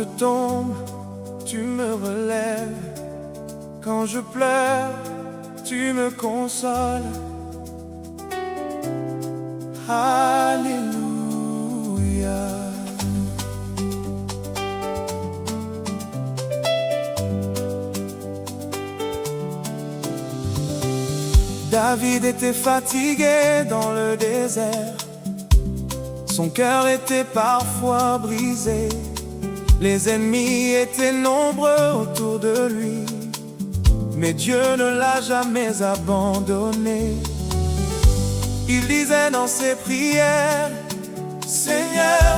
je tombe, tu me relèves. Quand je pleure, tu me consoles. Alléluia. David était fatigué dans le désert. Son cœur était parfois brisé. Les ennemis étaient nombreux autour de lui, mais Dieu ne l'a jamais abandonné. Il disait dans ses prières: Seigneur,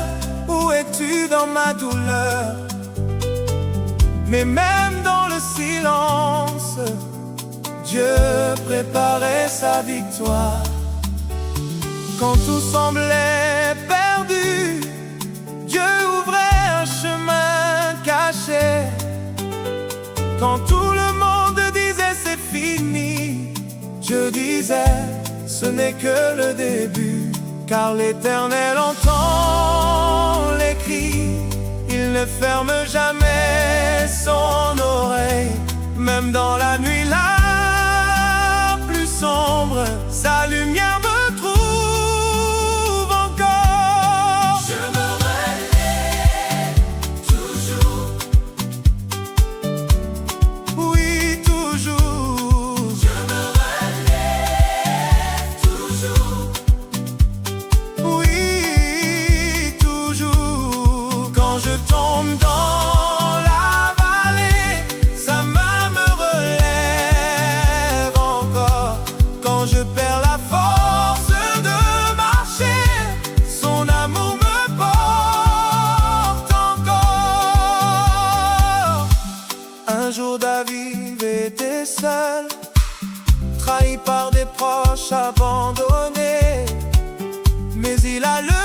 où es-tu dans ma douleur? Mais même dans le silence, Dieu préparait sa victoire. Quand tout semblait perdu, Dieu ouvrait un chemin caché. Quand tout le monde disait c'est fini, Dieu disait ce n'est que le début. Car l'Éternel entend les cris, il ne ferme jamais son oreille. Même dans la nuit la plus sombre, sa lumière me trouve encore. Je me relève toujours. Oui, toujours. Je me relève toujours. Oui, toujours. Quand je tombe dans la vallée, sa main me relève encore. Quand je perds la force de marcher, son amour me porte encore. Un jour David était seul, trahi par des proches, abandonnés. Mais il a le